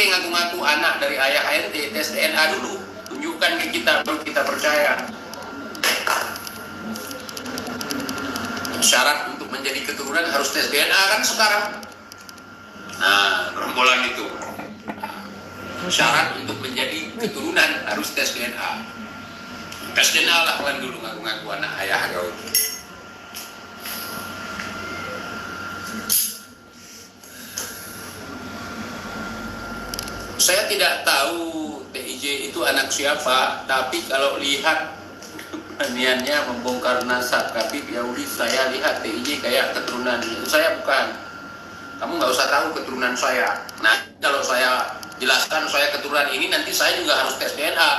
ente ngaku-ngaku anak dari ayah ente, tes DNA dulu, tunjukkan ke kita baru kita percaya. Syarat untuk menjadi keturunan harus tes DNA kan sekarang. Nah, rombolan itu. Syarat untuk menjadi keturunan harus tes DNA. Tes DNA lah kalian dulu ngaku-ngaku anak ayah kau. Saya tidak tahu TIJ itu anak siapa, tapi kalau lihat niannya membongkar nasab Habib Yahudi, saya lihat TIJ kayak keturunan saya bukan. Kamu nggak usah tahu keturunan saya. Nah, kalau saya jelaskan saya keturunan ini, nanti saya juga harus tes DNA.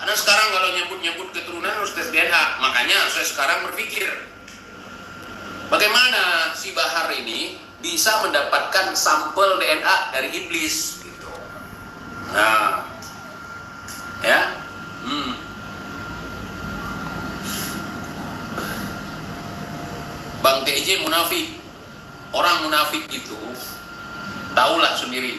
Karena sekarang kalau nyebut-nyebut keturunan harus tes DNA. Makanya saya sekarang berpikir, bagaimana si Bahar ini bisa mendapatkan sampel DNA dari iblis? Gitu. Nah, ya. Bang TJ munafik. Orang munafik itu tahulah sendiri.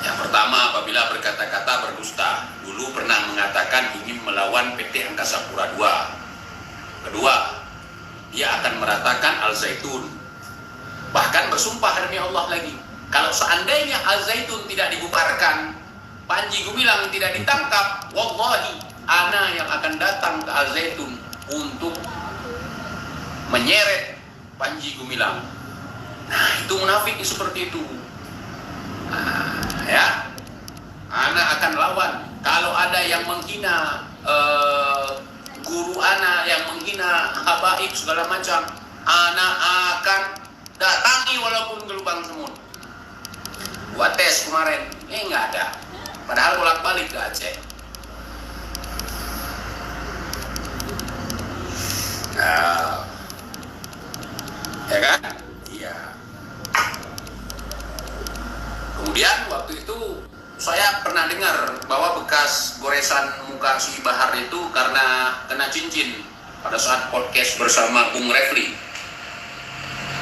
Yang pertama, apabila berkata-kata berdusta. Dulu pernah mengatakan ingin melawan PT Angkasa Pura II. Kedua, dia akan meratakan Al-Zaitun. Bahkan bersumpah demi Allah lagi, kalau seandainya Al-Zaitun tidak dibubarkan, Panji Gumilang tidak ditangkap, wallahi ana yang akan datang ke Al-Zaitun untuk menyeret Panji Gumilang. Nah, itu munafik seperti itu. Nah, ya, ana akan lawan. Kalau ada yang menghina guru ana, yang menghina habaib segala macam, ana akan datangi walaupun ke lubang semut. Buat tes kemarin, nggak ada. Padahal bolak-balik ke Aceh. Nah, ya kan? Iya. Kemudian waktu itu saya pernah dengar bahwa bekas goresan muka si Bahar itu karena kena cincin pada saat podcast bersama Bung Refli.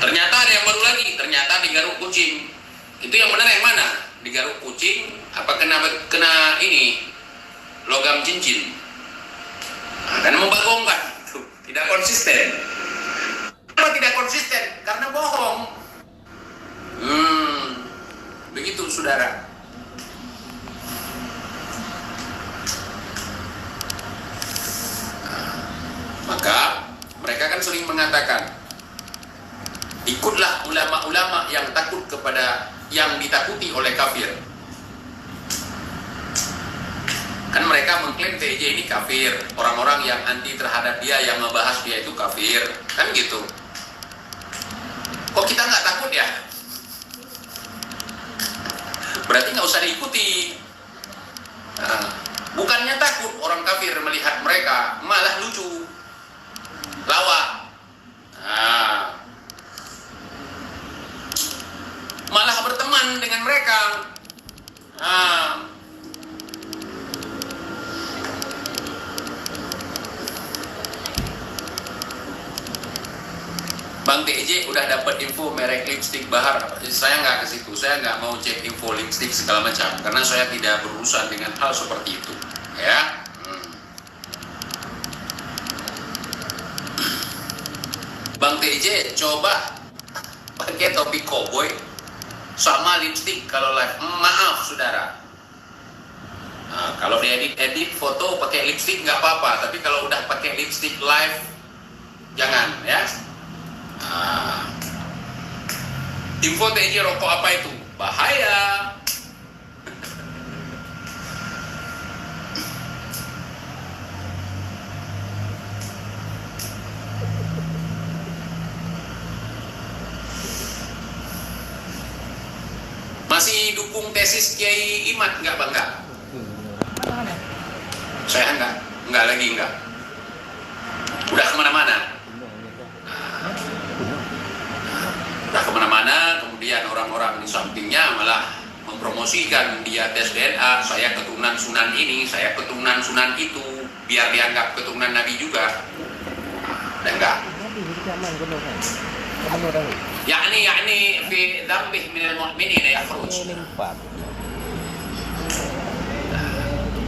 Ternyata ada yang baru lagi, ternyata digaruk kucing. Itu yang benar yang mana? Digaruk kucing apa kena ini logam cincin? Nah, dan membagongkan, tidak konsisten. Kenapa tidak konsisten? Karena bohong. Begitu saudara. Maka mereka kan sering mengatakan, ikutlah ulama-ulama yang takut kepada yang ditakuti oleh kafir. Kan mereka mengklaim TJ ini kafir, orang-orang yang anti terhadap dia, yang membahas dia itu kafir, kan gitu. Kok kita nggak takut ya? Berarti nggak usah diikuti. Nah, bukannya takut orang kafir melihat mereka, malah lucu, lawak. Nah, malah berteman dengan mereka. Nah, Bang TJ udah dapat info merek lipstick Bahar. Saya nggak ke situ, saya nggak mau cek info lipstick segala macam, karena saya tidak berurusan dengan hal seperti itu. Ya. Bang TJ coba pakai topi koboi sama lipstick kalau live. Maaf saudara. Nah, kalau diedit foto pakai lipstick nggak apa-apa, tapi kalau udah pakai lipstick live jangan ya. Nah, info TJ rokok apa itu? Bahaya. Masih dukung tesis Kiai Imat nggak Bang? Nggak? Saya nggak lagi nggak. Udah kemana-mana. Udah kemana-mana, kemudian orang-orang di sampingnya malah mempromosikan dia tes DNA, saya keturunan Sunan ini, saya keturunan Sunan itu, biar dianggap keturunan Nabi juga. Dan enggak. yakni fi dzambih minal mu'minin yakhruj.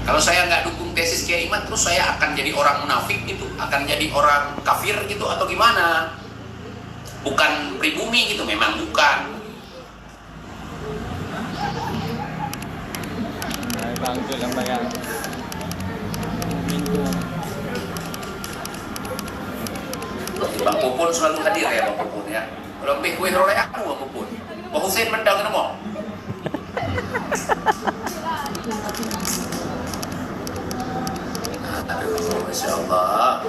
Kalau saya nggak dukung tesis Kiai Iman, terus saya akan jadi orang munafik gitu, akan jadi orang kafir gitu atau gimana? Bukan pribumi gitu, memang bukan. Bang Pupun selalu hadir ya Bang Pupun ya. Lebih kue oleh aku Bang Pupun. Bang Hussein mendang nemu. Aduh, Masya Allah.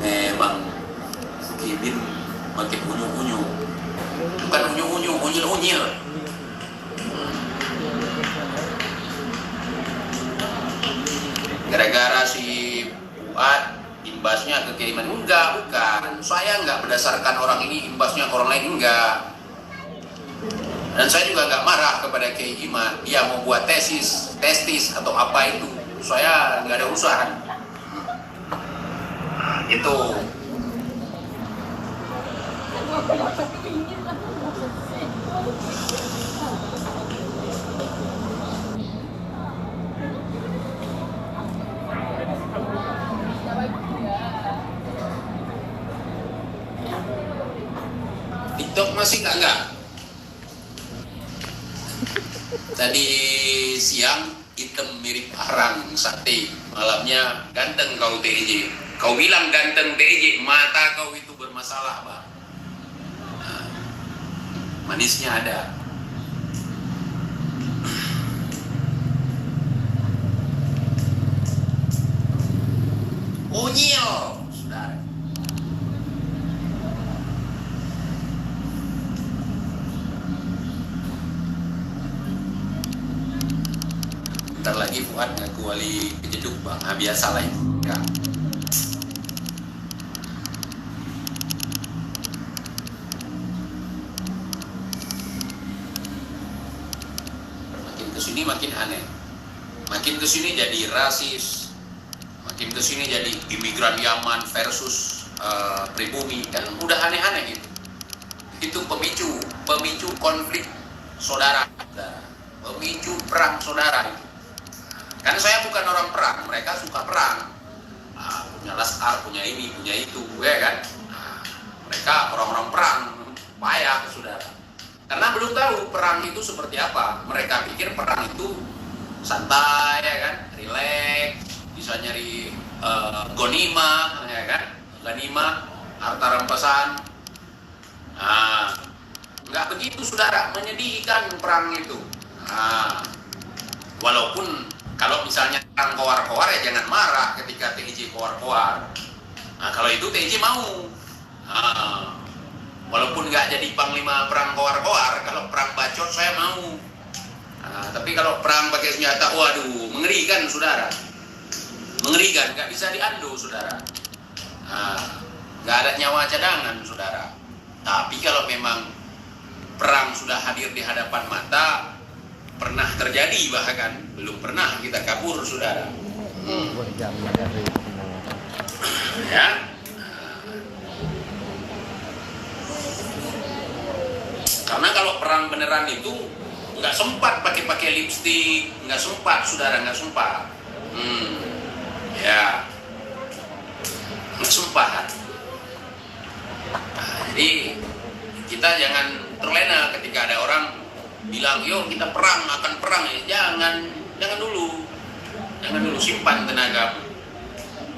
Memang Kibin makin unyu-unyu. Bukan unyu-unyu, unyil-unyil. Gara-gara si Fuad imbasnya ke Kiai Iman. Enggak, bukan. Saya enggak berdasarkan orang ini imbasnya ke orang lain, enggak. Dan saya juga nggak marah kepada Kiai Iman. Dia mau buat tesis, testis atau apa itu, saya nggak ada urusan. Itu. TikTok masih enggak? Tadi siang hitam mirip arang sate, malamnya ganteng kau TJ. Kau bilang ganteng TJ, mata kau itu bermasalah, Bang. Nah, manisnya ada. Unyil, saudara. Ntar lagi Fuad ngaku wali kejeduk Bang, nah, biasa lah itu ya. Makin kesini makin aneh, makin kesini jadi rasis, makin kesini jadi imigran Yaman versus pribumi, dan udah aneh-aneh gitu. Itu pemicu konflik saudara, pemicu perang saudara itu. Karena saya bukan orang perang, mereka suka perang. Nah, punya laskar, punya ini, punya itu, ya kan? Nah, mereka orang-orang perang, payah, saudara. Karena belum tahu perang itu seperti apa. Mereka pikir perang itu santai, ya kan? Rileks, bisa nyari gonima, ya kan? Ganima, harta rampasan. Nah, nggak begitu, saudara. Menyedihkan perang itu. Nah, walaupun kalau misalnya perang kowar-kowar ya jangan marah ketika TJ kowar-kowar. Nah, kalau itu TJ mau. Nah, walaupun nggak jadi panglima perang kowar-kowar, kalau perang bacot saya mau. Nah, tapi kalau perang pakai senjata, waduh, mengerikan, saudara. Mengerikan, nggak bisa diandu, saudara. Nah, nggak ada nyawa cadangan, saudara. Tapi kalau memang perang sudah hadir di hadapan mata, pernah terjadi bahkan, belum pernah kita kabur, saudara. Ya. Karena kalau perang beneran itu nggak sempat pakai lipstik, nggak sempat, saudara, nggak sempat. Ya, nggak sempat. Nah, jadi kita jangan terlena ketika ada orang bilang, yo kita akan perang ya. Jangan dulu, simpan tenaga.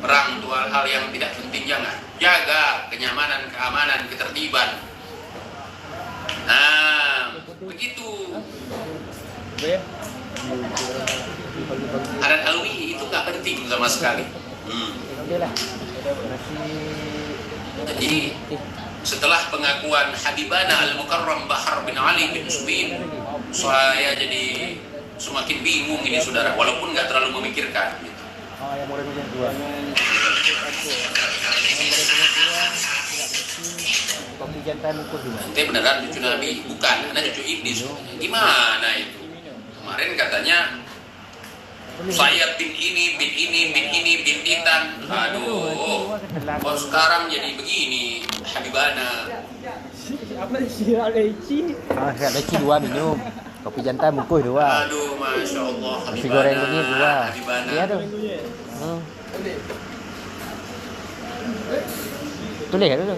Perang itu hal-hal yang tidak penting, jangan. Jaga kenyamanan, keamanan, ketertiban. Nah, begitu. Adat alwi itu nggak penting sama sekali. Jadi setelah pengakuan Habibana Al-Mukarram Bahar bin Ali bin Subin, saya jadi semakin bingung ini, saudara, walaupun nggak terlalu memikirkan gitu. Nanti beneran cucu Nabi? Bukan, karena cucu iblis. Gimana itu? Kemarin katanya Saya bin ini, bin ini, bin ini, bin Titan. Aduh, kok sekarang jadi begini, Habibana. Apa sih leci? Leci 2 minum. Kopi jantan bungkus 2. Aduh, Masya Allah, Nasi goreng ini 2. Habibana. Iya tuh. Tulis kan dulu.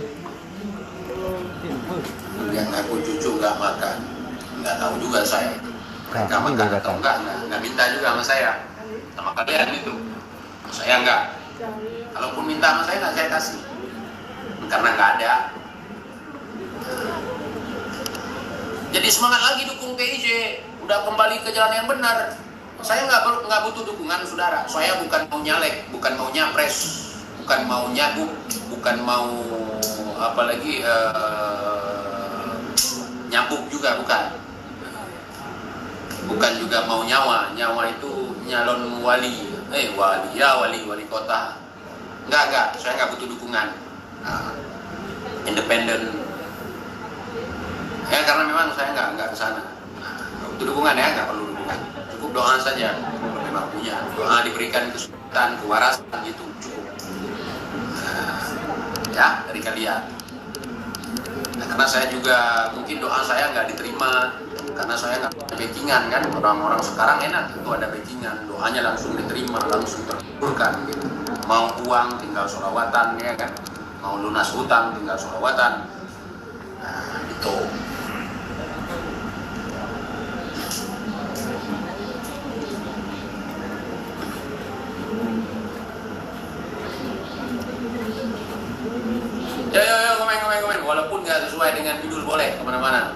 Yang aku cucu nggak makan, nggak tahu juga saya. Nggak makan atau nggak minta juga sama saya, sama kalian itu. Saya nggak. Kalaupun minta sama saya nggak saya kasih, karena nggak ada. Jadi semangat lagi dukung PIJ, udah kembali ke jalan yang benar. Saya nggak butuh dukungan saudara. Saya bukan mau nyalek, bukan mau nyapres, bukan mau nyabuk, bukan mau apalagi nyabuk juga bukan. Bukan juga mau nyawa itu nyalon wali kota. Enggak, saya nggak butuh dukungan. Independen. Ya karena memang saya nggak kesana. Nggak butuh dukungan ya, nggak perlu dukungan. Cukup doa saja, kalau memang punya. Doa diberikan kesulitan, kewarasan gitu cukup. Ya dari kalian. Nah, karena saya juga mungkin doa saya nggak diterima karena saya nggak ada backingan kan. Orang-orang sekarang enak itu ada backingan, doanya langsung diterima, langsung terkabulkan gitu. Mau uang tinggal sholawatan ya kan, mau lunas hutang tinggal sholawatan. Nah itu. Ya, komen. Walaupun nggak sesuai dengan judul boleh kemana-mana.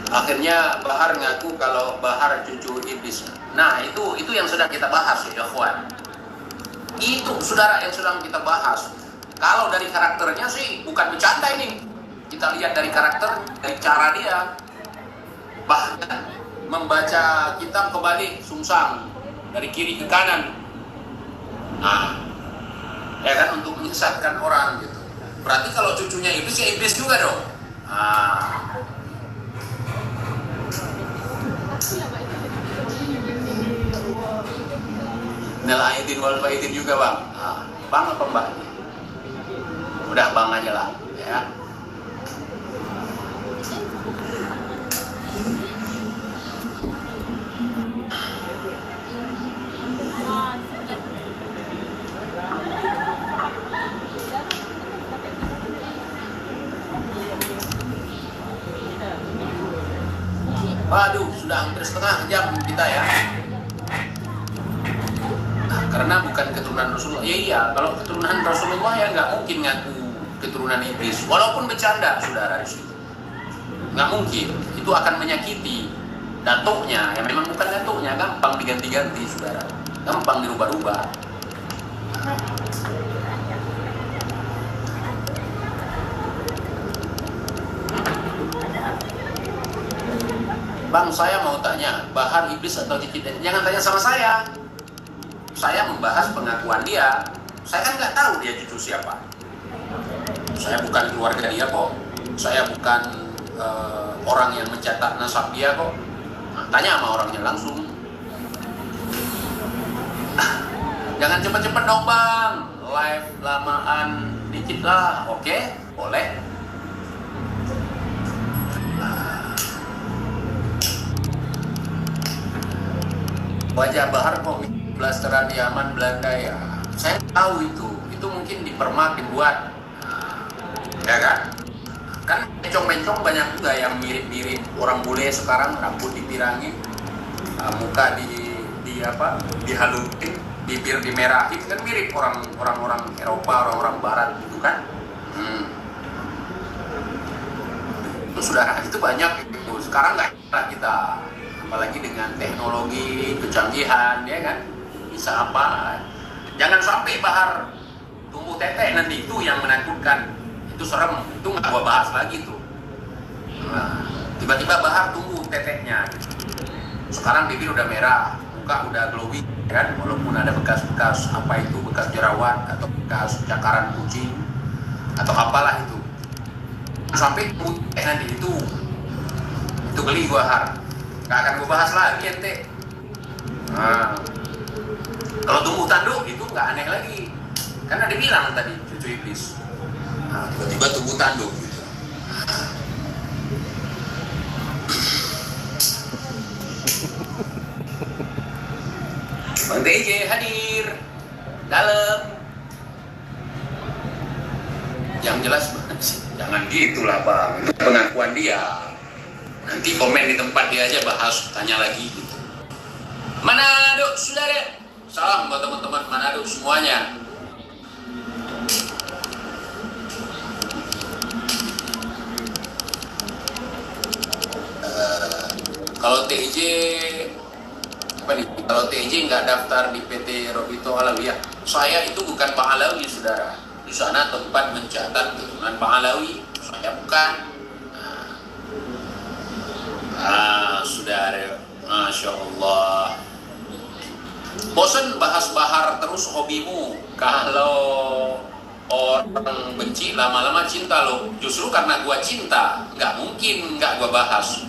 Akhirnya Bahar ngaku kalau Bahar cucu iblis. Nah itu yang sedang kita bahas ya kawan. Itu saudara yang sedang kita bahas. Kalau dari karakternya sih bukan bercanda ini. Kita lihat dari karakter, dari cara dia. Bahkan membaca kitab kebalik sungsang dari kiri ke kanan. Nah, ya kan untuk menyesatkan orang gitu. Berarti kalau cucunya iblis ya iblis juga dong. Nah. Nel Aidin wal Faidin juga bang. Nah, bang apa mbak? Udah bang aja lah ya. Waduh, sudah hampir setengah jam kita ya. Nah, karena bukan keturunan Rasulullah. Iya, kalau keturunan Rasulullah ya nggak mungkin ngaku keturunan iblis. Walaupun bercanda, saudara di situ. Nggak mungkin. Itu akan menyakiti datuknya. Ya memang bukan datuknya, gampang diganti-ganti, saudara. Gampang dirubah-rubah. Bang, saya mau tanya, Bahar iblis atau cicit? Jangan tanya sama saya. Saya membahas pengakuan dia. Saya kan nggak tahu dia cucu siapa. Saya bukan keluarga dia kok. Saya bukan orang yang mencetak nasab dia kok. Nah, tanya sama orangnya langsung. Jangan cepet-cepet dong bang. Live lamaan dikit lah. Oke, boleh. Wajah Bahar kok blasteran Yaman Belanda ya. Saya tahu itu mungkin dipermak dibuat, ya kan? Kan bencong-bencong banyak juga yang mirip-mirip orang bule sekarang, rambut dipirangin, muka dihalusin, bibir dimerahin, kan mirip orang-orang Eropa, orang-orang Barat gitu kan? Itu saudara itu banyak itu. Sekarang nggak kita. Apalagi dengan teknologi kecanggihan ya kan, bisa apa, jangan sampai Bahar tumbuh tetek nanti, itu yang menakutkan, itu serem, itu nggak gua bahas lagi tuh. Nah, tiba-tiba Bahar tumbuh teteknya gitu. Sekarang bibir udah merah, muka udah glowing kan, walaupun ada bekas-bekas apa itu, bekas jerawat atau bekas cakaran kucing atau apalah itu. sampai nanti itu geli gua Har, nggak akan gua bahas lagi ente. Nah, kalau tumbuh tanduk itu nggak aneh lagi, karena dia bilang tadi cucu iblis. Nah, tiba-tiba tumbuh tanduk gitu. Bang TJ hadir dalam. Yang jelas jangan gitulah Bang, itu pengakuan dia. Nanti komen di tempat dia aja bahas, tanya lagi gitu. Manado saudara, salam buat teman-teman Manado semuanya. Kalau TJ apa nih? Kalau TJ nggak daftar di PT Robito Alawiyah, saya itu bukan Pak Alawi saudara. Di sana tempat mencatat keturunan Pak Alawi, saya bukan. Saudara, masya Allah. Bosan bahas bahar terus hobimu. Kalau orang benci lama-lama cinta loh. Justru karena gua cinta, nggak mungkin nggak gua bahas.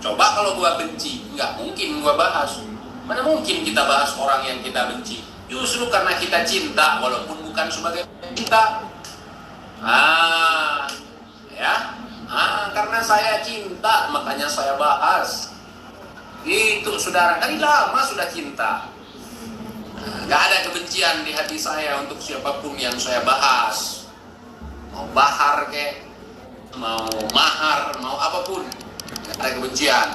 Coba kalau gua benci, nggak mungkin gua bahas. Mana mungkin kita bahas orang yang kita benci? Justru karena kita cinta, walaupun bukan sebagai cinta. Karena saya cinta, makanya saya bahas. Itu saudara, dari lama sudah cinta. Gak ada kebencian di hati saya untuk siapapun yang saya bahas. Mau bahar kek, mau mahar, mau apapun, gak ada kebencian.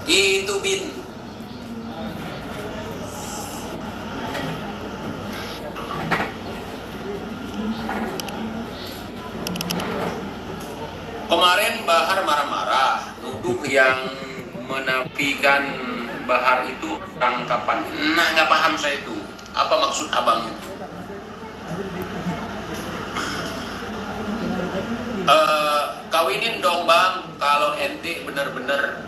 Itu bin. Kemarin Bahar marah-marah, nuduh yang menafikan Bahar itu tangkapan. Nah, nggak paham saya itu. Apa maksud abang itu? Kawinin dong bang, kalau ente benar-benar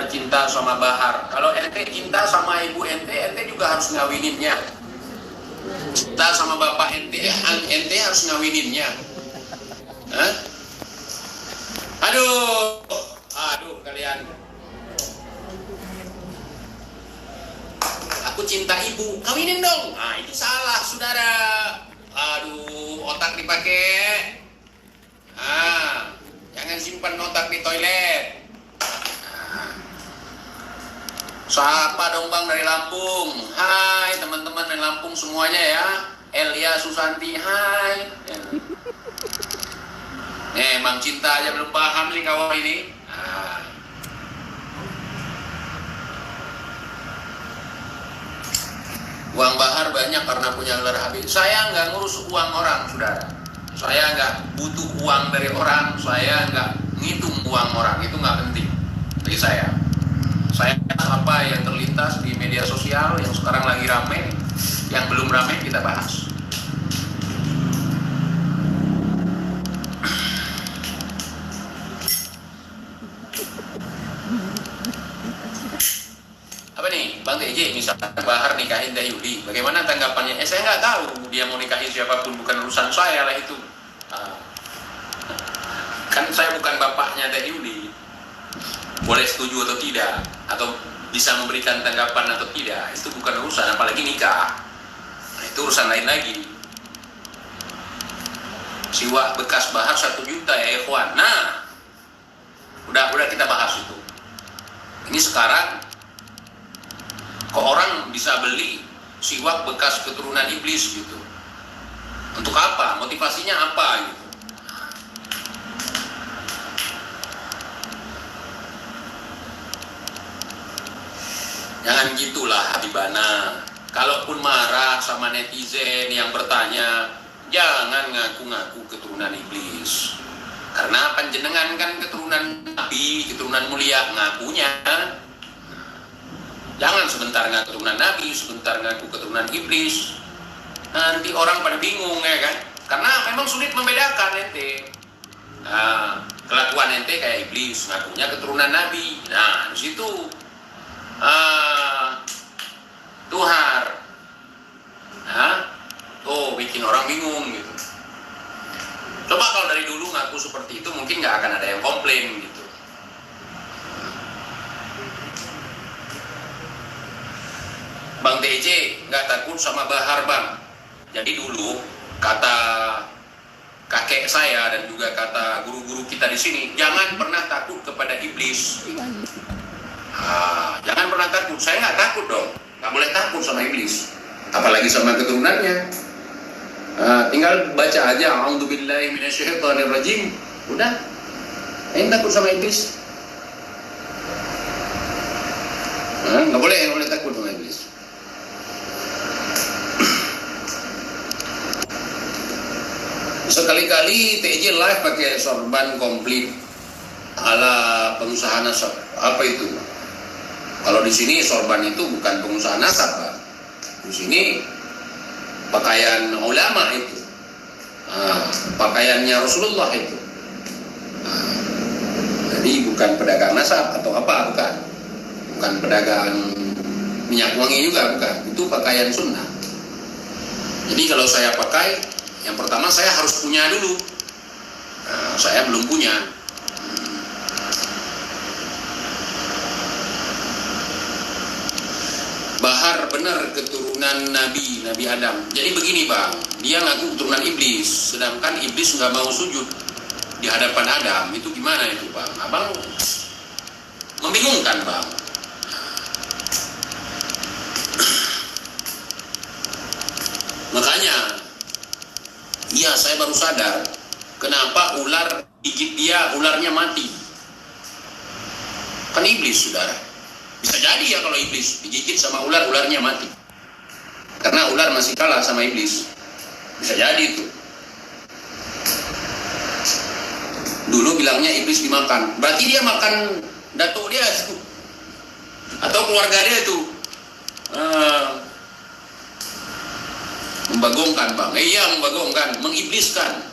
cinta sama Bahar. Kalau ente cinta sama ibu ente juga harus ngawininnya. Cinta sama bapak ente harus ngawininnya. Hah? Aduh kalian. Aku cinta ibu, kawinin dong. Nah, itu salah saudara. Aduh, otak dipakai. Jangan simpan otak di toilet. Sapa dong bang dari Lampung. Hai teman-teman dari Lampung semuanya ya. Elia Susanti, hai. Emang cinta aja belum paham nih kawan ini. Uang Bahar banyak karena punya gelar Habib. Saya nggak ngurus uang orang, saudara. Saya nggak butuh uang dari orang. Saya nggak ngitung uang orang. Itu nggak penting bagi saya. Saya apa yang terlintas di media sosial yang sekarang lagi rame, yang belum rame kita bahas. Apa nih, Bang TJ, misalkan Bahar nikahin Teh Yuli, bagaimana tanggapannya? Saya nggak tahu, dia mau nikahin siapapun, bukan urusan saya lah itu. Kan saya bukan bapaknya Teh Yuli, boleh setuju atau tidak, atau bisa memberikan tanggapan atau tidak, itu bukan urusan, apalagi nikah. Nah, itu urusan lain lagi. Siwa bekas Bahar 1 juta ya ikhwan. Nah, udah kita bahas itu. Ini sekarang kok orang bisa beli siwak bekas keturunan iblis gitu? Untuk apa? Motivasinya apa gitu? Jangan gitulah Habibana. Kalaupun marah sama netizen yang bertanya, jangan ngaku-ngaku keturunan iblis. Karena panjenengan kan keturunan Nabi, keturunan mulia, ngakunya. Jangan sebentar ngaku keturunan Nabi, sebentar ngaku keturunan iblis. Nanti orang pada bingung ya kan? Karena memang sulit membedakan ente. Kelakuan ente kayak iblis, ngakunya keturunan Nabi. Nah, di situ tuhar. Oh, bikin orang bingung gitu. Coba kalau dari dulu ngaku seperti itu, mungkin nggak akan ada yang komplain gitu. Bang TJ nggak takut sama bahar bang. Jadi dulu kata kakek saya dan juga kata guru-guru kita di sini, jangan pernah takut kepada iblis. Jangan pernah takut. Saya nggak takut dong, nggak boleh takut sama iblis, apalagi sama keturunannya. Tinggal baca aja a'udzubillahi minasyaitonirrajim, udah. Yang takut sama iblis? Nggak boleh takut sama iblis. Sekali-kali TJ live pakai sorban komplit ala pengusaha nasab. Apa itu? Kalau di sini sorban itu bukan pengusaha nasab, Pak. Di sini pakaian ulama itu, pakaiannya Rasulullah itu. Jadi bukan pedagang nasab atau apa, bukan pedagang minyak wangi juga, bukan. Itu pakaian sunnah. Jadi kalau saya pakai, yang pertama saya harus punya dulu. Saya belum punya. Bahar benar keturunan Nabi Adam. Jadi begini bang, dia ngaku keturunan iblis, sedangkan iblis nggak mau sujud di hadapan Adam. Itu gimana itu bang? Abang membingungkan bang. Makanya, iya saya baru sadar kenapa ular gigit dia, ularnya mati. Kan iblis saudara. Bisa jadi ya kalau iblis digigit sama ular, ularnya mati. Karena ular masih kalah sama iblis. Bisa jadi itu. Dulu bilangnya iblis dimakan. Berarti dia makan datuk dia itu. Atau keluarga dia itu. Membagongkan bang. Iya membagongkan, mengibliskan.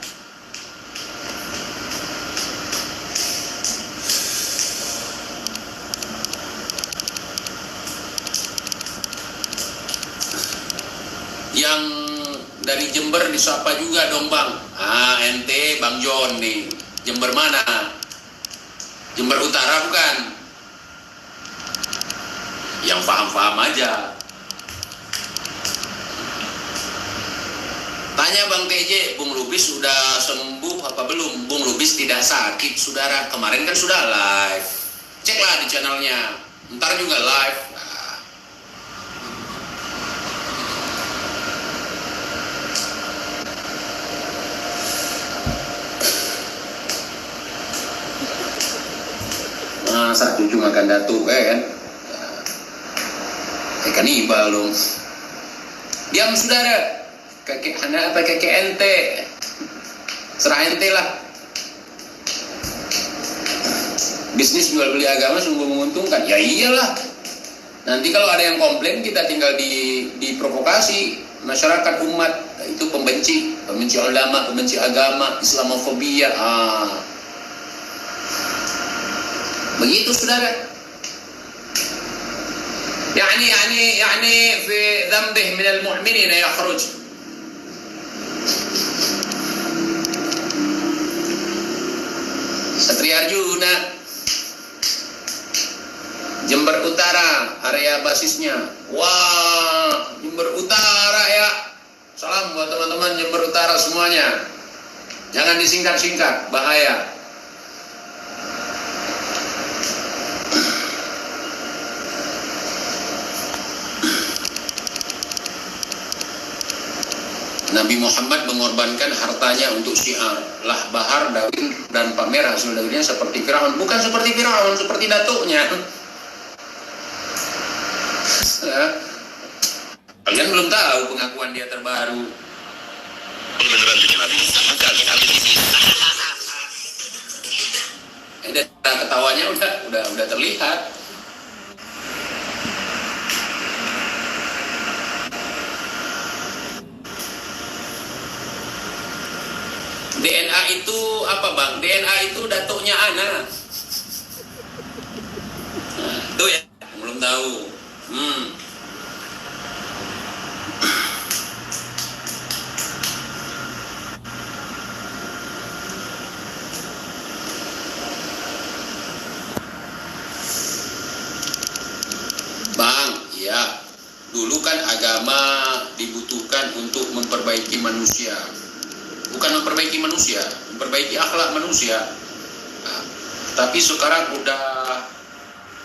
Yang dari Jember disapa juga dong bang. Ente Bang John nih. Jember mana? Jember Utara bukan? Yang paham-paham aja. Tanya Bang TJ, Bung Lubis sudah sembuh apa belum? Bung Lubis tidak sakit saudara. Kemarin kan sudah live. Ceklah di channelnya. Ntar juga live. Masa cucu makan datuk kan? Kanibal dong. Diam saudara. Kakek anak apa kakek ente? Serah ente lah. Bisnis jual beli agama sungguh menguntungkan. Ya iyalah. Nanti kalau ada yang komplain kita tinggal diprovokasi. Masyarakat umat itu pembenci ulama, pembenci agama, Islamofobia. Begitu saudara. يعني في ذنبه من المؤمنين يخرج. Satria Arjuna, Jember Utara, area basisnya. Wah, Jember Utara ya. Salam buat teman-teman Jember Utara semuanya. Jangan disingkat-singkat, bahaya. Nabi Muhammad mengorbankan hartanya untuk syiar. Lah Bahar, Dawin, dan pamer hasil dawinnya seperti Firaun. Bukan seperti Firaun, seperti datuknya. Kalian belum tahu pengakuan dia terbaru. Beneran bikin Nabi Muhammad ketawanya udah terlihat. DNA itu apa bang? DNA itu datuknya Ana. Tuh ya, belum tahu. dulu kan agama dibutuhkan untuk memperbaiki manusia. Bukan memperbaiki manusia, memperbaiki akhlak manusia. Nah, tapi sekarang udah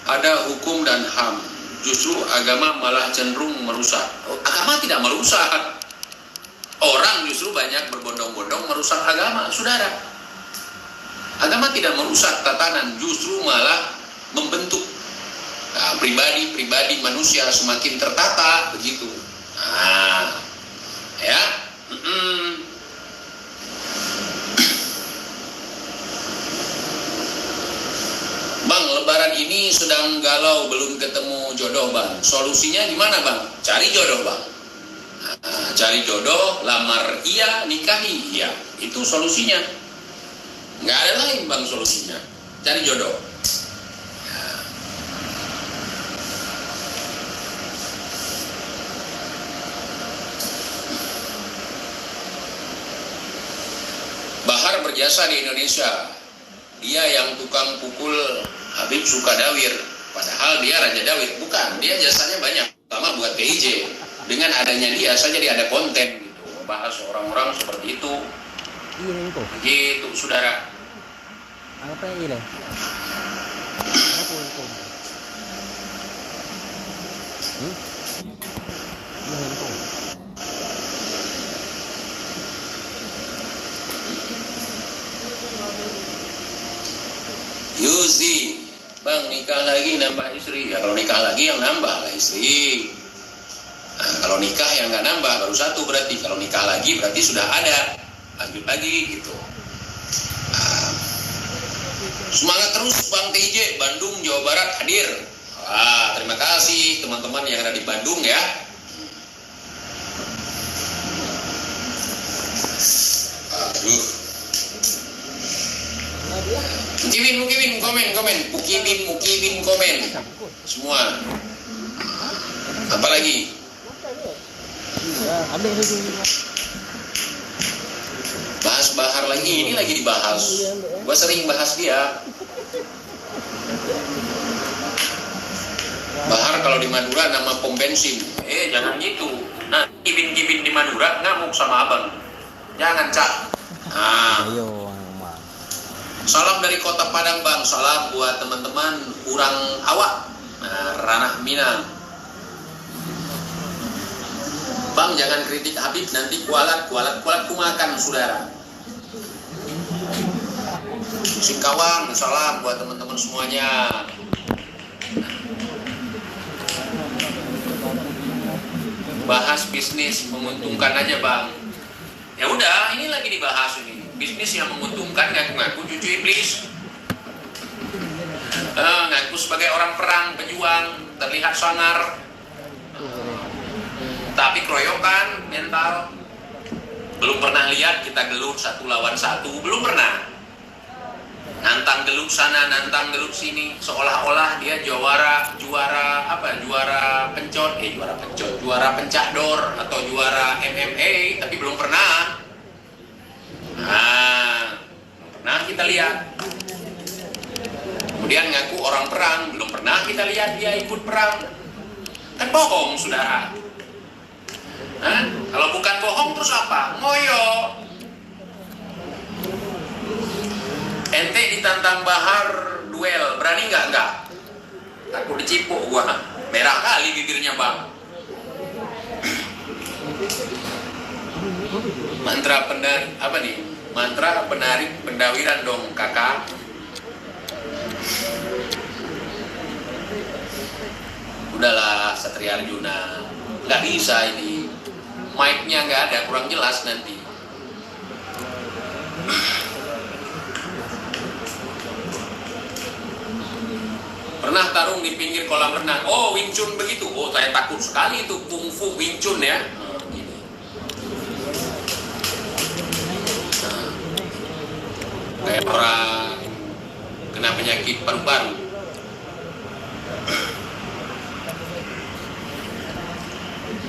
ada hukum dan HAM. Justru agama malah cenderung merusak. Agama tidak merusak. Orang justru banyak berbondong-bondong merusak agama, saudara. Agama tidak merusak tatanan, justru malah membentuk. Nah, pribadi-pribadi manusia semakin tertata, begitu. Nah, ya. Bang, lebaran ini sedang galau, belum ketemu jodoh, Bang. Solusinya gimana, Bang? Cari jodoh, Bang. Nah, cari jodoh, lamar iya, nikahi iya. Itu solusinya. Nggak ada lain, Bang, solusinya. Cari jodoh. Bahar berjasa di Indonesia. Dia yang tukang pukul Habib Sukadawir, padahal dia Raja Dawir. Bukan, dia jasanya banyak, terutama buat PIJ. Dengan adanya dia saja dia ada konten gitu, bahas orang-orang seperti itu. Iya itu. Gitu, saudara. Apa ini? Apa itu? Ini itu. Yuzi, Bang, nikah lagi nambah istri. Ya kalau nikah lagi yang nambah lah istri. Nah, kalau nikah yang nggak nambah baru satu berarti. Kalau nikah lagi berarti sudah ada. Lanjut lagi gitu. Nah, semangat terus Bang TJ, Bandung, Jawa Barat hadir. Wah, terima kasih teman-teman yang ada di Bandung ya. Aduh. Mukibin komen. Semua. Apa lagi? Ada itu. Bahas Bahar lagi, ini lagi dibahas. Gua sering bahas dia. Bahar kalau di Madura nama pom bensin. Jangan gitu. Nah, kibin-kibin di Madura ngamuk sama abang. Jangan, Cak. Nah. Ayo. Salam dari Kota Padang, Bang. Salam buat teman-teman kurang awak. Nah, Ranah Minang. Bang, jangan kritik Habib, nanti kualat ku makan, saudara. Singkawang, salam buat teman-teman semuanya. Bahas bisnis menguntungkan aja, Bang. Ya udah, ini lagi dibahas ini. Bisnis yang menguntungkan, ngaku-ngaku cucu iblis. Ngaku sebagai orang perang, pejuang, terlihat sangar. Tapi keroyokan, mental. Belum pernah lihat kita gelut 1 lawan 1, belum pernah. Nantang gelut sana, nantang gelut sini, seolah-olah dia juara pencak dor atau juara MMA, tapi belum pernah. Nah, pernah kita lihat. Kemudian ngaku orang perang, belum pernah kita lihat dia ikut perang. Kan bohong, saudara. Nah, kalau bukan bohong terus apa? Ngoyo. Ente ditantang Bahar duel, berani nggak? Nggak. Aku dicipuk gua. Merah kali bibirnya, Bang. Mantra penarik pendawiran dong, kakak. Udahlah, Satria Arjuna, nggak bisa ini. Mic-nya nggak ada, kurang jelas nanti. Pernah tarung di pinggir kolam renang. Oh, Wing Chun begitu. Oh, saya takut sekali itu kungfu Wing Chun ya. Kayak orang kena penyakit paru-paru.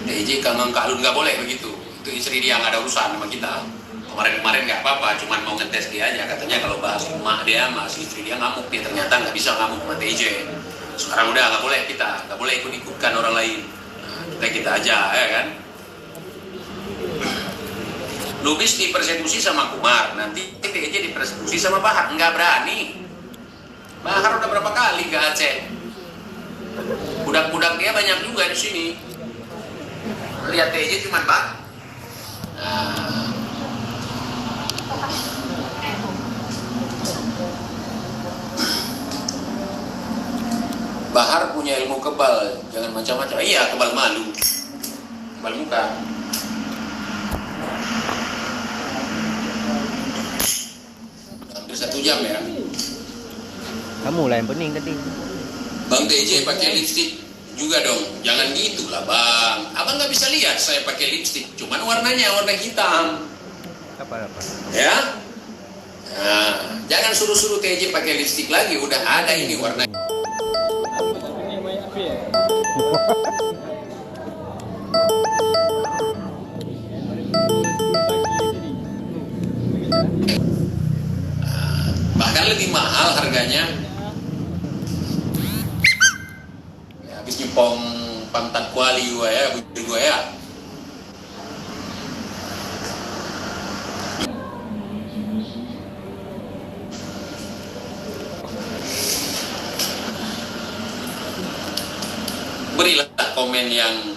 TJ Kang Kalun nggak boleh begitu. Itu istri dia nggak ada urusan sama kita. Kemarin nggak apa-apa, cuman mau ngetes dia aja. Katanya kalau bahas emak dia, masih istri dia ngamuk. Dia ternyata nggak bisa ngamuk sama TJ. Sekarang udah nggak boleh kita, nggak boleh ikut-ikutkan orang lain. Nah, kita aja ya kan. Lubis dipersekusi sama Kumar, nanti TJ dipersekusi sama Bahar, nggak berani. Bahar udah berapa kali ke Aceh. Budak-budak dia banyak juga di sini. Lihat TJ cuma Bahar. Nah. Bahar punya ilmu kebal, jangan macam-macam. Iya, kebal malu, kebal muka. Hampir 1 jam ya. Kamu lah yang pening tadi. Bang TJ pakai lipstick juga dong. Jangan gitu lah bang. Abang nggak bisa lihat saya pakai lipstick. Cuman warnanya warna hitam. Apa? Ya. Nah, jangan suruh-suruh TJ pakai lipstick lagi. Udah ada ini warna. Bahkan lebih mahal harganya. Ya, habis nyepong pantat kuali gua ya, bibir gua ya. Berilah komen yang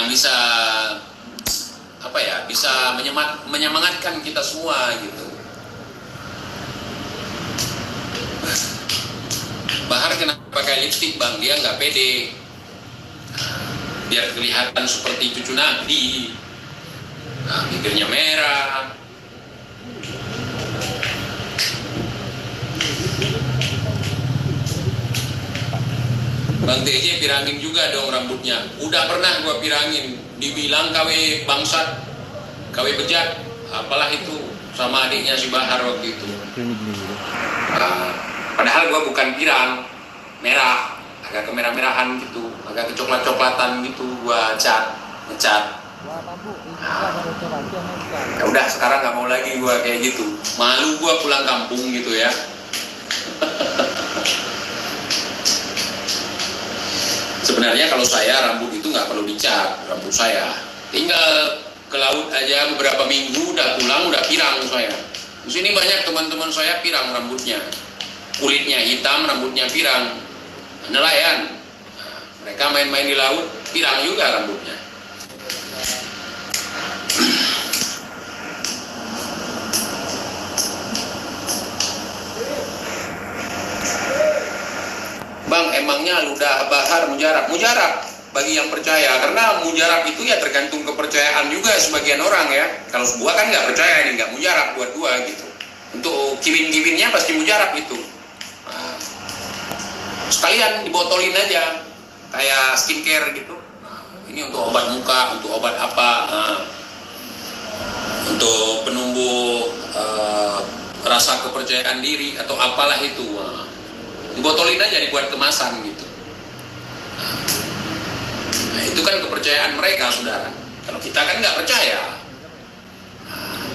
bisa apa ya, bisa menyemangatkan kita semua gitu. Bahar kenapa pakai lipstick bang? Dia nggak pede. Biar kelihatan seperti cucu Nabi. Nah, bibirnya merah. Bang TJ pirangin juga dong rambutnya. Udah pernah gua pirangin. Dibilang KW bangsat, KW bejat, apalah itu, sama adiknya si Bahar waktu itu. Padahal gua bukan pirang, merah, agak kemerah-merahan gitu, agak kecoklat-coklatan gitu, gua ngecat. Ya udah sekarang nggak mau lagi gua kayak gitu. Malu gua pulang kampung gitu ya. Sebenarnya kalau saya rambut itu nggak perlu dicat, rambut saya tinggal ke laut aja beberapa minggu udah pulang udah pirang saya. Di sini banyak teman-teman saya pirang rambutnya, kulitnya hitam, rambutnya pirang, nelayan. Nah, mereka main-main di laut pirang juga rambutnya. Bang, emangnya ludah Bahar mujarab? Mujarab bagi yang percaya, karena mujarab itu ya tergantung kepercayaan juga sebagian orang ya. Kalau sebuah kan nggak percaya ini nggak mujarab buat dua gitu. Untuk kiwin-kiwinnya pasti mujarab itu. Nah, sekalian dibotolin aja kayak skincare gitu. Nah, ini untuk obat muka, untuk obat apa? Nah, untuk penumbuh rasa kepercayaan diri atau apalah itu. Nah, dibotolin aja, dibuat kemasan gitu. Nah, itu kan kepercayaan mereka, saudara. Kalau kita kan nggak percaya. Nah,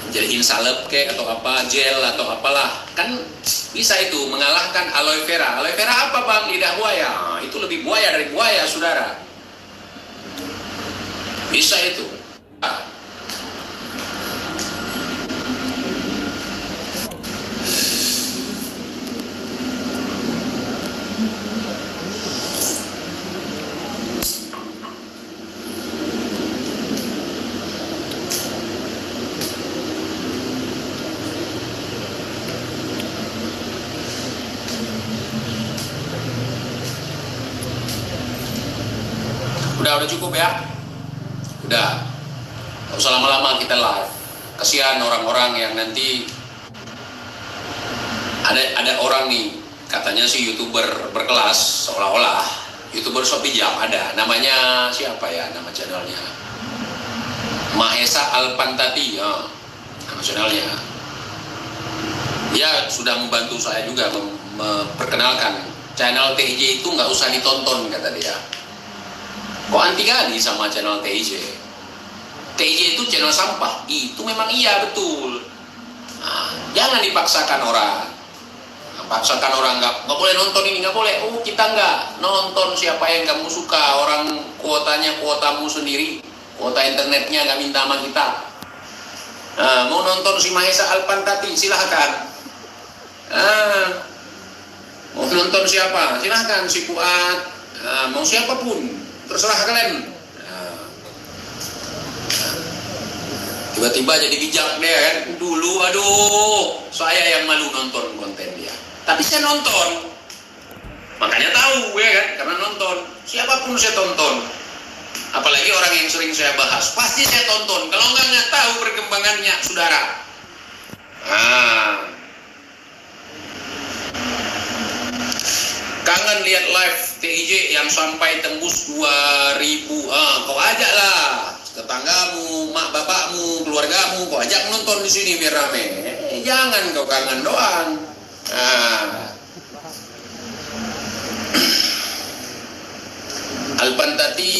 jadiin salep kek atau apa, gel atau apalah, kan bisa itu mengalahkan aloe vera. Aloe vera apa bang? Lidah buaya. Nah, itu lebih buaya dari buaya, saudara. Bisa itu. Nah, udah cukup ya, udah nggak usah lama-lama kita live. Kasihan orang-orang yang nanti ada orang nih katanya si YouTuber berkelas, seolah-olah YouTuber Shopee Jam ada, namanya siapa ya nama channelnya, Mahesa Alpantati ya, nama channelnya. Dia sudah membantu saya juga memperkenalkan channel TJ itu nggak usah ditonton kata dia. Kok anti kali sama channel TJ? TJ itu channel sampah. Itu memang iya betul. Nah, jangan dipaksakan orang. Nah, paksakan orang nggak boleh nonton ini, nggak boleh. Oh, kita nggak nonton siapa yang kamu suka. Orang kuotanya kuotamu sendiri, kuota internetnya nggak minta sama kita. Mau nonton si Mahesa Alpantati silahkan. Mau nonton siapa silahkan, si Fuad, mau siapapun terserah kalian. Tiba-tiba jadi bijak dia kan. Dulu aduh, saya yang malu nonton konten dia. Tapi saya nonton. Makanya tahu ya kan, karena nonton. Siapapun saya tonton. Apalagi orang yang sering saya bahas, pasti saya tonton. Kalau nggak tahu perkembangannya, saudara. Kangen lihat live TIJ yang sampai tembus 2000. Kau ajak lah tetanggamu, mak bapakmu, keluargamu, kau ajak nonton di sini biar rame. Jangan kau kangen doang. Alpantati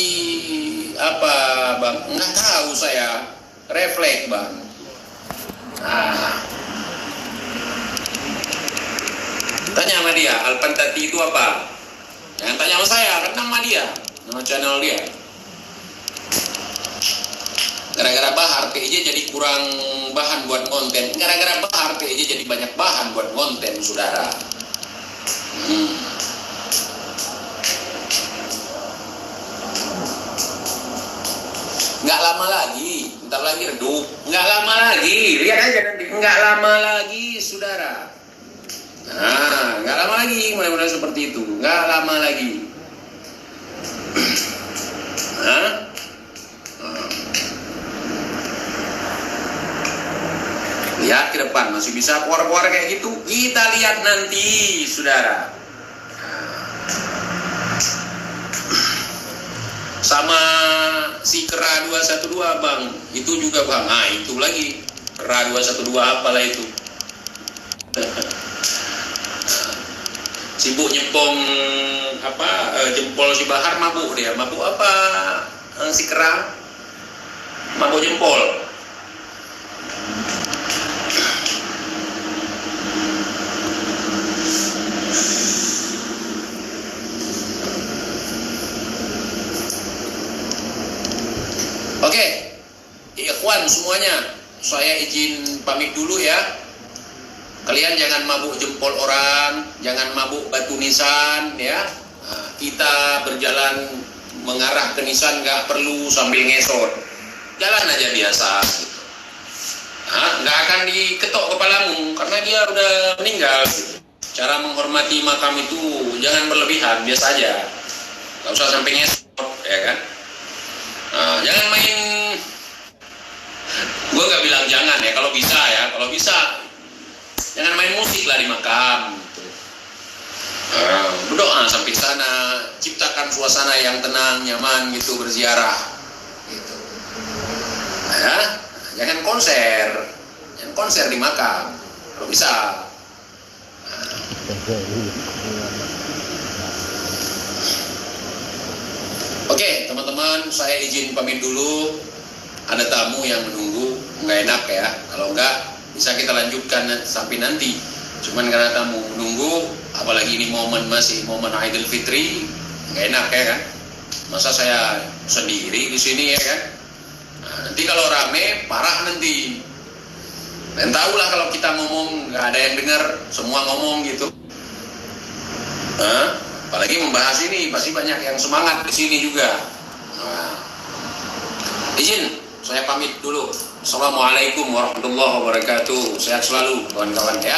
apa bang? Nggak tahu saya. Refleks bang. Tanya sama dia, Alpantati itu apa? Jangan tanya sama saya, kan nama dia, nama channel dia. Gara-gara Bahar TIJ jadi kurang bahan buat konten. Gara-gara Bahar TIJ jadi banyak bahan buat konten, saudara. Nggak lama lagi, bentar lagi redup. Nggak lama lagi, lihat aja nanti. Nggak lama lagi, saudara. Nggak lama lagi, mudah-mudahan seperti itu. Nggak lama lagi. Lihat ke depan, masih bisa keluar-keluar kayak gitu. Kita lihat nanti, saudara. Sama si Kera 212 bang, itu juga bang. Itu lagi Kera 212 apalah itu. Sibuk nyempong jempol si Bahar, mabuk dia. Mabuk apa si Kera? Mabuk jempol. Oke, ikhwan semuanya, saya izin pamit dulu ya. Kalian jangan mabuk jempol orang, jangan mabuk batu nisan ya. Kita berjalan mengarah ke nisan nggak perlu sambil ngesot. Jalan aja biasa gitu. Nggak akan diketok kepalamu karena dia udah meninggal gitu. Cara menghormati makam itu jangan berlebihan, biasa aja. Nggak usah sampai ngesot ya kan. Jangan main, gue gak bilang jangan ya, kalau bisa jangan main musik lah di makam gitu. Berdoa sampai sana, ciptakan suasana yang tenang, nyaman gitu, berziarah gitu. Jangan konser di makam kalau bisa. Oke, teman-teman, saya izin pamit dulu. Ada tamu yang menunggu, nggak enak ya. Kalau nggak, bisa kita lanjutkan sampai nanti. Cuman karena tamu menunggu, apalagi ini masih momen Idul Fitri, nggak enak ya kan. Masa saya sendiri di sini ya kan. Nanti kalau rame, parah nanti. Dan tahulah kalau kita ngomong, nggak ada yang dengar, semua ngomong gitu. Apalagi membahas ini, pasti banyak yang semangat di sini juga. Izin, saya pamit dulu. Assalamualaikum warahmatullahi wabarakatuh. Sehat selalu, kawan-kawan ya.